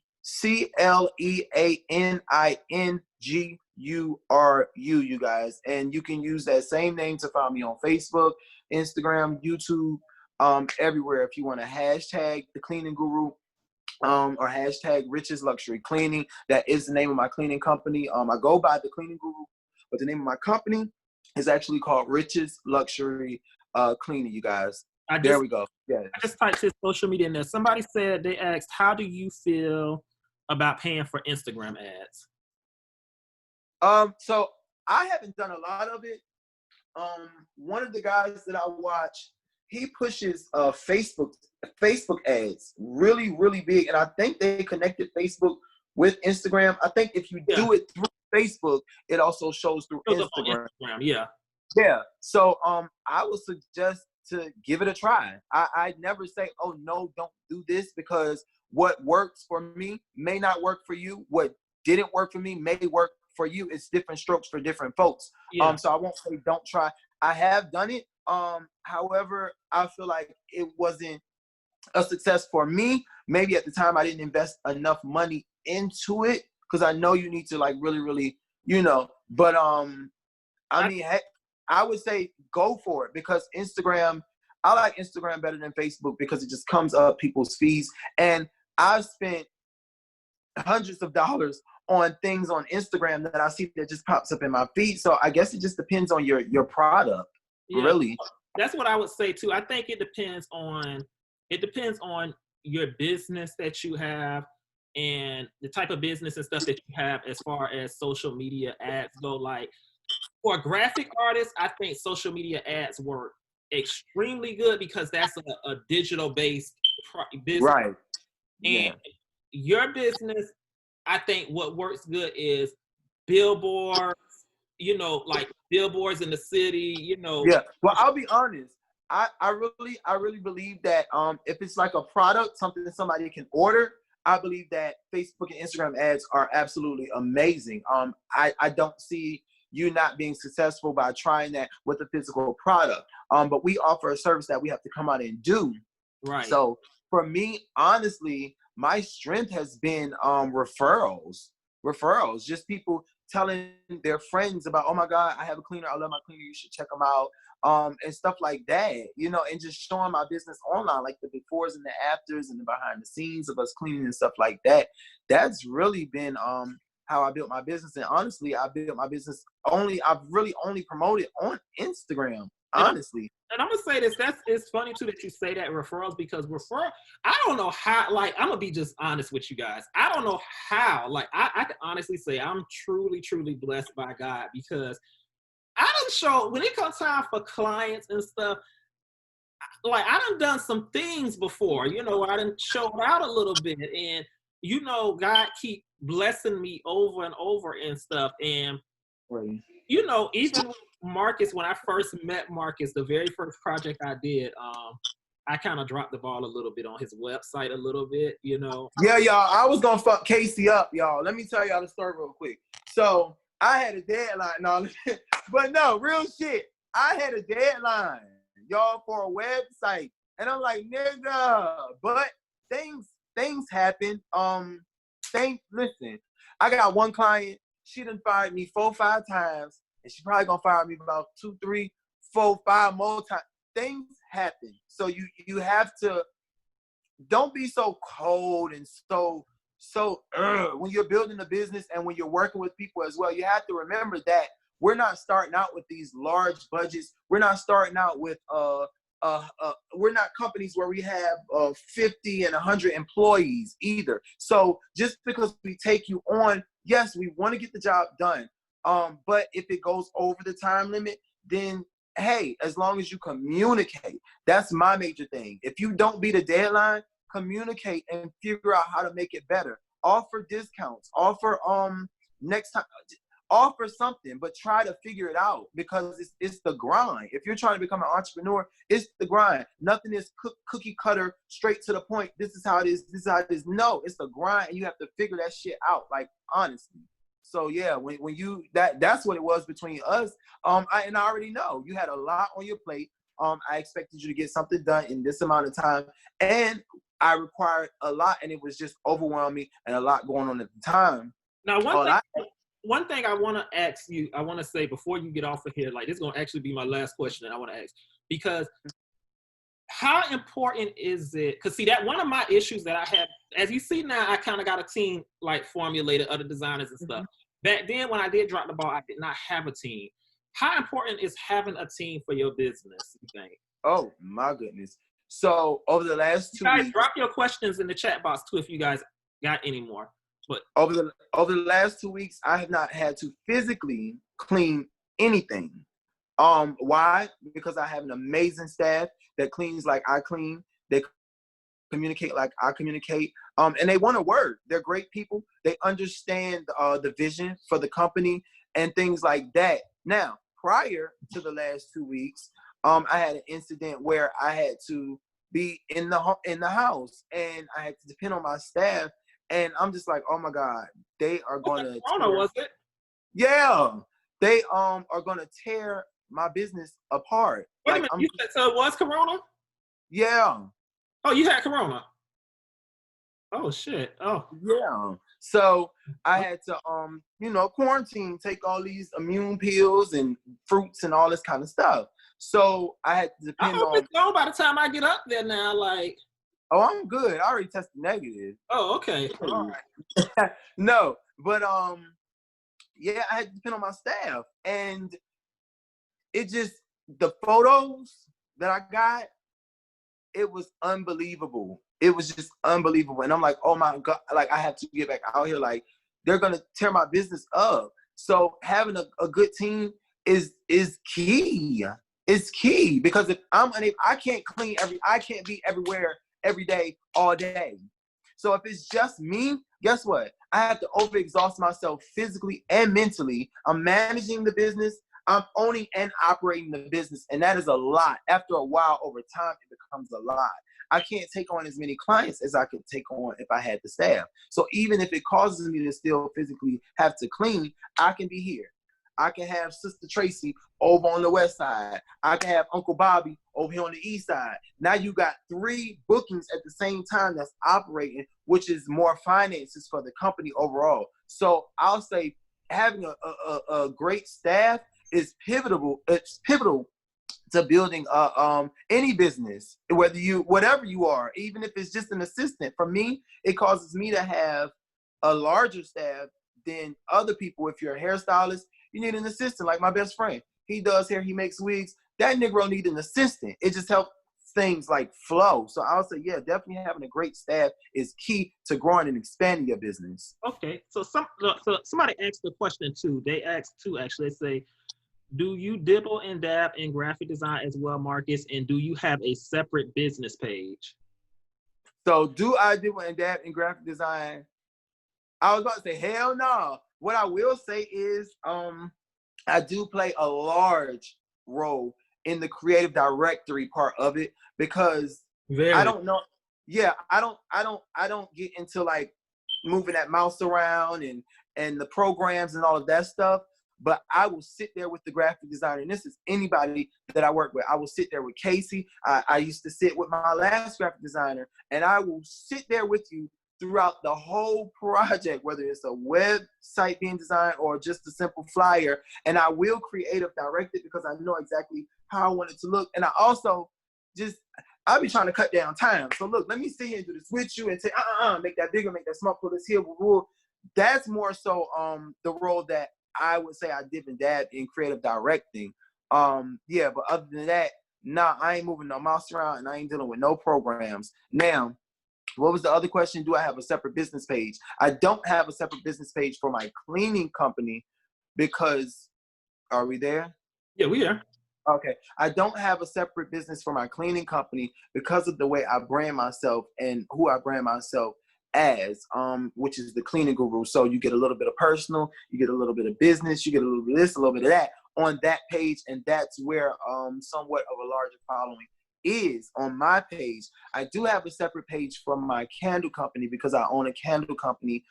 you guys. And you can use that same name to find me on Facebook, Instagram, YouTube, everywhere. If you want to hashtag The Cleaning Guru, or hashtag Riches Luxury Cleaning. That is the name of my cleaning company. I go by The Cleaning Guru, but the name of my company is actually called Riches Luxury Cleaning, you guys. There we go. Yeah. I just typed his social media in there. Somebody said, they asked, how do you feel about paying for Instagram ads? So I haven't done a lot of it. One of the guys that I watch, he pushes Facebook ads really, really big. And I think they connected Facebook with Instagram. I think if you do it through Facebook, it also shows through Instagram. Yeah. Yeah. So I would suggest to give it a try. I never say, oh no, don't do this, because what works for me may not work for you. What didn't work for me may work for you. It's different strokes for different folks. Yeah. So I won't say don't try. I have done it. However, I feel like it wasn't a success for me. Maybe at the time I didn't invest enough money into it, because I know you need to like really, really, but I mean, heck, I would say go for it, because Instagram, I like Instagram better than Facebook because it just comes up people's feeds. And I've spent hundreds of dollars on things on Instagram that I see that just pops up in my feed. So I guess it just depends on your product, really. That's what I would say too. I think it depends on your business that you have and the type of business and stuff that you have as far as social media ads go. Like for graphic artists, I think social media ads work extremely good because that's a digital based business. Right. And your business, I think what works good is billboards, like billboards in the city, Yeah. Well, I'll be honest. I really believe that if it's like a product, something that somebody can order, I believe that Facebook and Instagram ads are absolutely amazing. I don't see you not being successful by trying that with a physical product. But we offer a service that we have to come out and do. Right. So for me, honestly, my strength has been referrals, just people telling their friends about, oh my God, I have a cleaner, I love my cleaner, you should check them out, and stuff like that, and just showing my business online, like the befores and the afters and the behind the scenes of us cleaning and stuff like that. That's really been how I built my business. And honestly, I built my business I've really only promoted on Instagram, honestly. And I'm gonna say this, it's funny too that you say that referrals, because I don't know how, like, I'm gonna be just honest with you guys. I don't know how, like, I can honestly say I'm truly, truly blessed by God, because I done show, when it comes time for clients and stuff, like, I done some things before, you know, I done showed out a little bit, and, you know, God keep blessing me over and over and stuff. And, Right. you know, even with Marcus, when I first met Marcus, the very first project I did, I kind of dropped the ball a little bit on his website a little bit, you know. Yeah, y'all, I was gonna fuck Casey up, y'all. Let me tell y'all the story real quick. So I had a deadline, no, but no, real shit. I had a deadline, y'all, for a website, and I'm like, nigga, but things happen. Listen, I got one client. She done fired me 4 or 5 times, and she probably gonna fire me about 2, 3, 4, 5 more times. Things happen, so you have to. Don't be so cold and so when you're building a business and when you're working with people as well. You have to remember that we're not starting out with these large budgets. We're not starting out with we're not companies where we have 50 and 100 employees either. So just because we take you on, yes, we want to get the job done. But if it goes over the time limit, then hey, as long as you communicate, that's my major thing. If you don't beat a deadline, communicate and figure out how to make it better. Offer discounts, offer next time, offer something, but try to figure it out, because it's the grind. If you're trying to become an entrepreneur, it's the grind. Nothing is cookie cutter, straight to the point. This is how it is. This is how it is. No, it's the grind, and you have to figure that shit out. Like, honestly. So yeah, when you that's what it was between us. I already know you had a lot on your plate. I expected you to get something done in this amount of time, and I required a lot, and it was just overwhelming and a lot going on at the time. Now, one thing I want to ask you, I want to say before you get off of here, like, this is going to actually be my last question that I want to ask, because how important is it? Because see, that one of my issues that I have, as you see now, I kind of got a team like formulated, other designers and stuff. Back then, when I did drop the ball, I did not have a team. How important is having a team for your business, you think? Oh my goodness. So over the last 2 guys, weeks, drop your questions in the chat box too if you guys got any more. But over the last 2 weeks, I have not had to physically clean anything. Why? Because I have an amazing staff that cleans like I clean. They communicate like I communicate. And they want to work. They're great people. They understand the vision for the company and things like that. Now, prior to the last 2 weeks, I had an incident where I had to be in the house, and I had to depend on my staff. And I'm just like, oh my God, they are gonna. Corona, was it? Yeah, they are gonna tear my business apart. Wait a minute, you said so it was Corona? Yeah. Oh, you had Corona. Oh shit. Oh yeah. So I had to quarantine, take all these immune pills and fruits and all this kind of stuff. So I had to depend on. It's gone by the time I get up there now. Like, oh, I'm good. I already tested negative. Oh, okay. All right. No, but yeah, I had to depend on my staff, and it just, the photos that I got, it was unbelievable. It was just unbelievable. And I'm like, oh my God, like, I have to get back out here. Like, they're going to tear my business up. So having a good team is key. It's key, because if I'm unable, I can't be everywhere every day, all day. So if it's just me, guess what? I have to overexhaust myself physically and mentally. I'm managing the business. I'm owning and operating the business. And that is a lot. After a while, over time, it becomes a lot. I can't take on as many clients as I could take on if I had the staff. So even if it causes me to still physically have to clean, I can be here. I can have Sister Tracy over on the west side. I can have Uncle Bobby over here on the east side. Now you got 3 bookings at the same time that's operating, which is more finances for the company overall. So I'll say having a great staff is pivotal. It's pivotal to building any business, whatever you are, even if it's just an assistant. For me, it causes me to have a larger staff then other people, if you're a hairstylist, you need an assistant. Like my best friend, he does hair, he makes wigs. That Negro need an assistant. It just helps things like flow. So I'll say, yeah, definitely having a great staff is key to growing and expanding your business. Okay, so somebody asked the question too. They asked too, actually. They say, do you dibble and dab in graphic design as well, Marcus? And do you have a separate business page? So do I dibble and dab in graphic design? I was about to say, hell no. What I will say is, I do play a large role in the creative directory part of it, because I don't know. Yeah, I don't get into like moving that mouse around and the programs and all of that stuff. But I will sit there with the graphic designer, and this is anybody that I work with. I will sit there with Casey. I used to sit with my last graphic designer, and I will sit there with you throughout the whole project, whether it's a website being designed or just a simple flyer. And I will creative direct it because I know exactly how I want it to look. And I also I'll be trying to cut down time. So look, let me sit here and do this with you and say, make that bigger, make that small, pull this here. That's more so the role that I would say I dip and dab in creative directing. Yeah, but other than that, nah, I ain't moving no mouse around and I ain't dealing with no programs. Now, what was the other question? Do I have a separate business page? I don't have a separate business page for my cleaning company because, are we there? Yeah, we are. Okay. I don't have a separate business for my cleaning company because of the way I brand myself and who I brand myself as, which is the cleaning guru. So you get a little bit of personal, you get a little bit of business, you get a little bit of this, a little bit of that on that page. And that's where somewhat of a larger following is on my page. I do have a separate page for my candle company because I own a candle company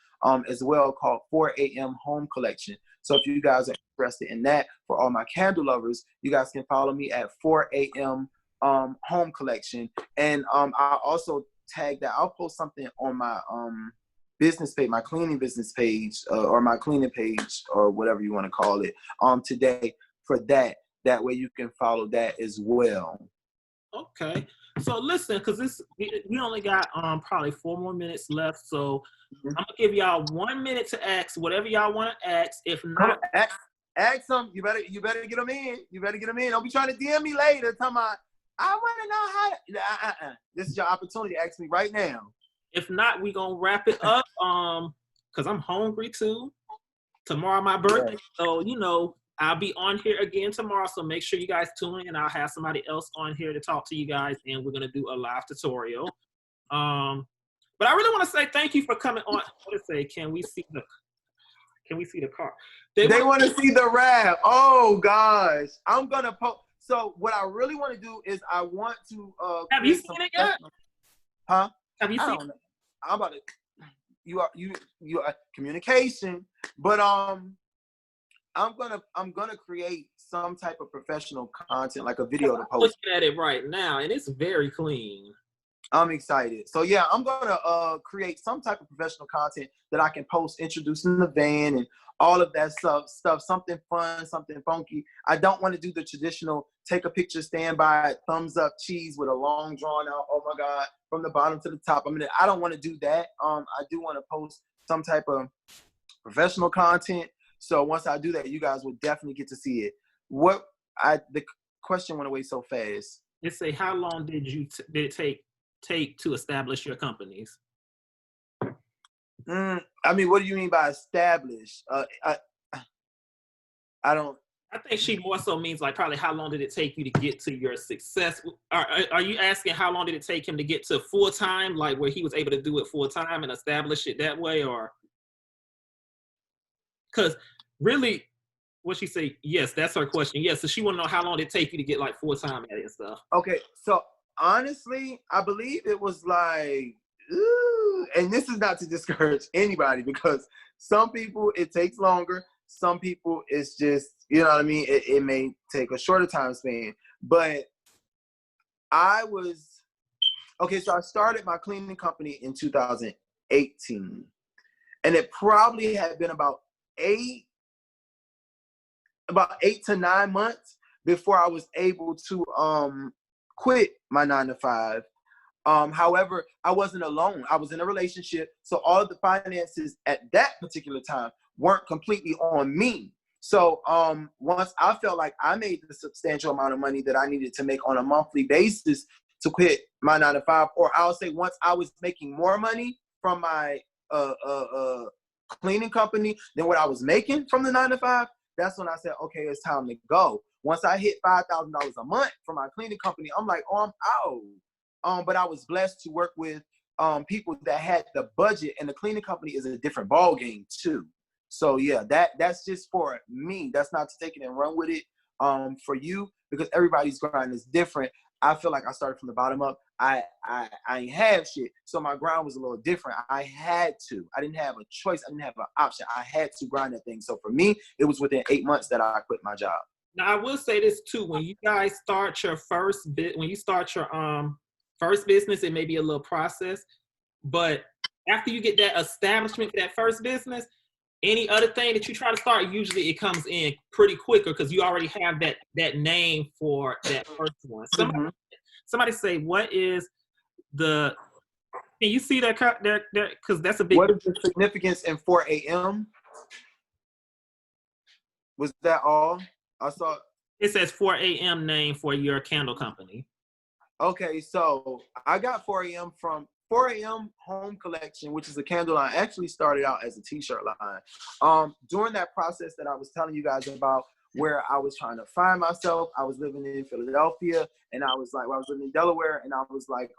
as well called 4 a.m. Home Collection. So if you guys are interested in that, for all my candle lovers, you guys can follow me at 4 a.m. Home Collection. And I also tag that. I'll post something on my business page, my cleaning business page, or my cleaning page, or whatever you want to call it, today for that. That way you can follow that as well. Okay, so listen, because we only got probably 4 more minutes left, so I'm gonna give y'all 1 minute to ask whatever y'all want to ask. If not, ask them. You better get them in. You better get them in. Don't be trying to DM me later. Talking about, I want to know how to. This is your opportunity. Ask me right now. If not, we gonna wrap it up. Because I'm hungry too. Tomorrow my birthday, so you know. I'll be on here again tomorrow, so make sure you guys tune in. I'll have somebody else on here to talk to you guys, and we're going to do a live tutorial. But I really want to say thank you for coming on. What to say? Can we see the car? They want to see the wrap. Oh, gosh. I'm going to post. So what I really want to do is I want to. Have you seen it yet? Huh? Have you seen it? I'm about to. You are communication. But, I'm gonna create some type of professional content, like a video to post. I'm looking at it right now, and it's very clean. I'm excited. So yeah, I'm gonna create some type of professional content that I can post, introducing the van and all of that stuff. Something fun, something funky. I don't want to do the traditional take a picture, stand by, thumbs up, cheese with a long drawn out. Oh my God, from the bottom to the top. I don't want to do that. I do want to post some type of professional content. So once I do that, you guys will definitely get to see it. The question went away so fast. It say, how long did it take to establish your companies? I mean, what do you mean by establish? I don't. I think she more so means like probably how long did it take you to get to your success? Are you asking how long did it take him to get to full time, like where he was able to do it full time and establish it that way, or? Because really, what she say? Yes, that's her question. Yes, so she want to know how long did it take you to get like full time at it and stuff. Okay, so honestly, I believe it was like, and this is not to discourage anybody because some people it takes longer. Some people it's just, you know what I mean. It may take a shorter time span. But I was okay. So I started my cleaning company in 2018, and it probably had been about 8 to 9 months before I was able to quit my 9-to-5. However, I wasn't alone. I was in a relationship, so all of the finances at that particular time weren't completely on me. So once I felt like I made the substantial amount of money that I needed to make on a monthly basis to quit my 9-to-5, or I'll say once I was making more money from my cleaning company than what I was making from the 9-to-5, that's when I said, okay, it's time to go. Once I hit $5,000 a month for my cleaning company, I'm like, oh, I'm out. But I was blessed to work with people that had the budget, and the cleaning company is a different ball game too. So yeah, that's just for me. That's not to take it and run with it for you, because everybody's grind is different. I feel like I started from the bottom up. I ain't have shit, so my grind was a little different. I had to. I didn't have a choice. I didn't have an option. I had to grind that thing. So for me, it was within 8 months that I quit my job. Now I will say this too: when you guys start your first first business, it may be a little process, but after you get that establishment for that first business, any other thing that you try to start, usually it comes in pretty quicker because you already have that name for that first one. Somebody say, what is the, can you see that there? Because that's a big. What is the significance in 4 a.m.? Was that all? I saw. It says 4 a.m. name for your candle company. Okay, so I got 4 a.m. from 4 a.m. Home Collection, which is a candle line. Actually started out as a t-shirt line. During that process that I was telling you guys about, where I was trying to find myself, I was living in Philadelphia, and I was living in Delaware, and I was like,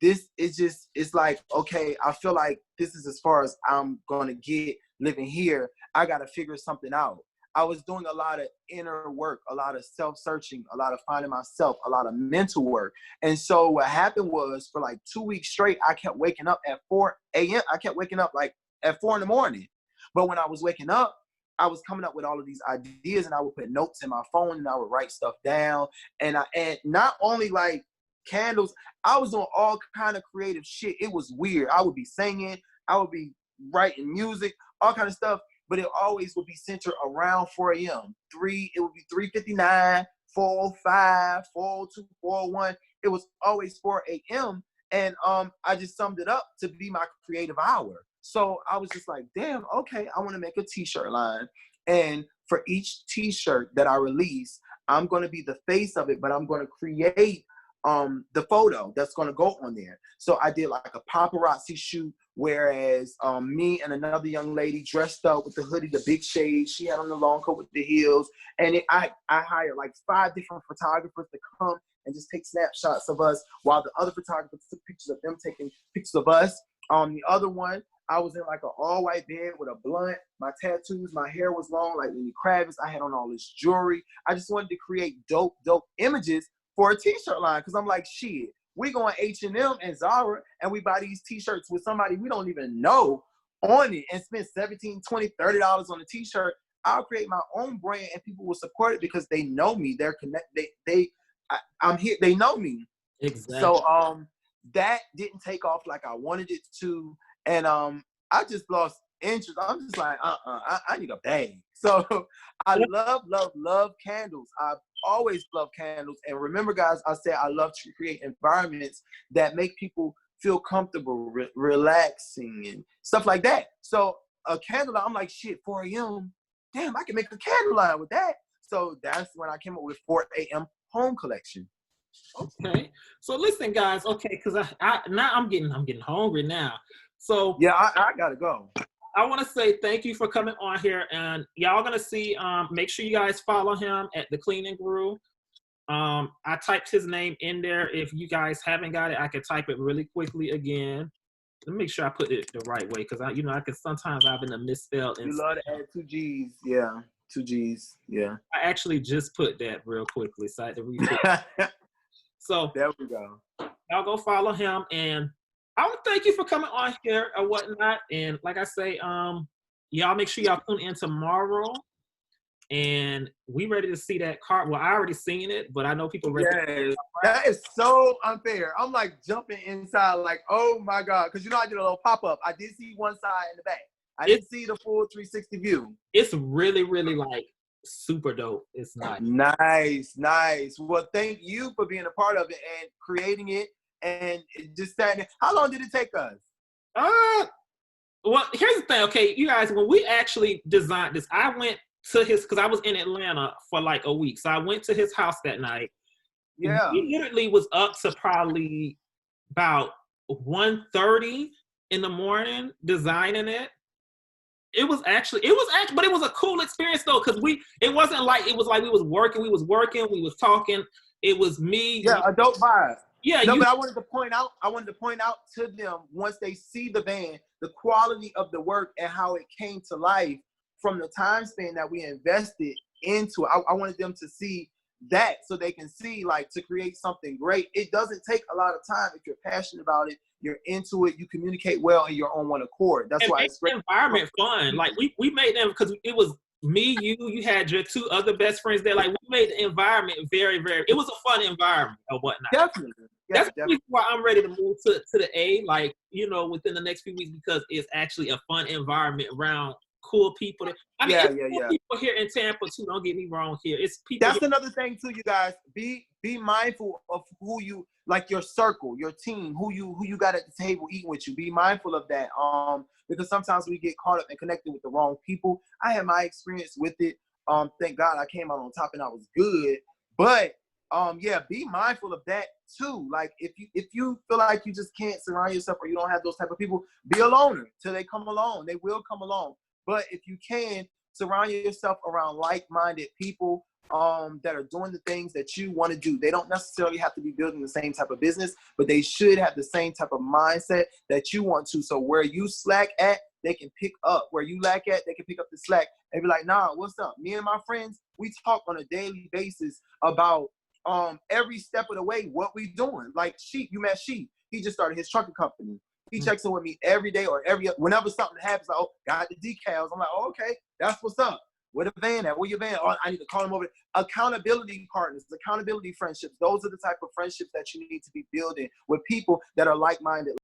this is just, it's like, okay, I feel like this is as far as I'm going to get living here. I got to figure something out. I was doing a lot of inner work, a lot of self-searching, a lot of finding myself, a lot of mental work. And so what happened was, for like 2 weeks straight, I kept waking up at 4 a.m. I kept waking up like at 4 in the morning. But when I was waking up, I was coming up with all of these ideas, and I would put notes in my phone, and I would write stuff down. And not only like candles, I was doing all kind of creative shit. It was weird. I would be singing, I would be writing music, all kind of stuff. But it always would be centered around 4 a.m. It would be 3:59, 4:05, 4:02, 4:01. It was always 4 a.m. And I just summed it up to be my creative hour. So I was just like, damn, okay, I want to make a t-shirt line. And for each t-shirt that I release, I'm going to be the face of it, but I'm going to create the photo that's going to go on there. So I did like a paparazzi shoot, whereas me and another young lady dressed up with the hoodie, the big shades, she had on the long coat with the heels, and I hired like 5 different photographers to come and just take snapshots of us, while the other photographers took pictures of them taking pictures of us. The other one, I was in like an all-white bed with a blunt, my tattoos, my hair was long like Lenny Kravitz, I had on all this jewelry. I just wanted to create dope images for a t-shirt line, because I'm like, shit, we go on H&M and Zara and we buy these t-shirts with somebody we don't even know on it and spend $17, $20, $30 on a t-shirt. I'll create my own brand and people will support it because they know me. They're connected. I'm here. They know me. Exactly. So that didn't take off like I wanted it to, and I just lost interest. I'm just like, I need a bag. So I love candles. I've always loved candles. And remember, guys, I said I love to create environments that make people feel comfortable, relaxing, and stuff like that. So a candle, I'm like, shit, 4 a.m. Damn, I can make a candle line with that. So that's when I came up with 4 a.m. Home Collection. Okay. So listen, guys. Okay, because I'm getting hungry now. So yeah, I gotta go. I want to say thank you for coming on here, and y'all gonna see. Make sure you guys follow him at the Cleaning Groove. I typed his name in there. If you guys haven't got it, I can type it really quickly again. Let me make sure I put it the right way, because I can sometimes I've been a misspelled. You love to add 2 G's, yeah, 2 G's, yeah. I actually just put that real quickly, so I had to read it. So there we go. Y'all go follow him, and I want to thank you for coming on here or whatnot. And like I say, y'all make sure y'all tune in tomorrow. And we ready to see that card. Well, I already seen it, but I know people ready. Yes, that is so unfair. I'm like jumping inside, like, oh my God. Because I did a little pop-up. I did see one side and the back. I didn't see the full 360 view. It's really, really like super dope. It's nice. Nice. Well, thank you for being a part of it and creating it. And just standing. How long did it take us? Well, here's the thing. Okay, you guys, when we actually designed this, I went to his, because I was in Atlanta for like a week. So I went to his house that night. Yeah. We literally was up to probably about 1:30 in the morning designing it. It was actually, but it was a cool experience though, because it wasn't like, it was like we was working, we was talking. It was me. Yeah, a dope vibe. Yeah, no, but I wanted to point out to them, once they see the van, the quality of the work and how it came to life from the time span that we invested into it. I wanted them to see that, so they can see, like, to create something great, it doesn't take a lot of time. If you're passionate about it, you're into it, you communicate well, and you're on one accord. That's why it's great. The environment fun. Like we made them, because it was me, you had your two other best friends there. Like, we made the environment very, very, it was a fun environment or whatnot. Definitely. That's why I'm ready to move to the A, like, you know, within the next few weeks, because it's actually a fun environment around cool people. I mean, cool people here in Tampa too. Don't get me wrong. Here, it's people. That's another thing too, you guys. Be mindful of who you, like, your circle, your team, who you got at the table eating with you. Be mindful of that. Because sometimes we get caught up and connected with the wrong people. I had my experience with it. Thank God I came out on top and I was good. But yeah, be mindful of that too. Like, if you feel like you just can't surround yourself, or you don't have those type of people, be a loner till they come along. They will come along. But if you can, surround yourself around like-minded people that are doing the things that you want to do. They don't necessarily have to be building the same type of business, but they should have the same type of mindset that you want to. So where you slack at, they can pick up. Where you lack at, they can pick up the slack and be like, nah, what's up? Me and my friends, we talk on a daily basis about every step of the way what we doing. Like Sheep, you met Sheep. He just started his trucking company. He checks in with me every day, or whenever something happens, like, oh, got the decals. I'm like, oh, okay, that's what's up. Where the van at? Where your van? Oh, I need to call him over. Accountability partners, accountability friendships. Those are the type of friendships that you need to be building with people that are like-minded.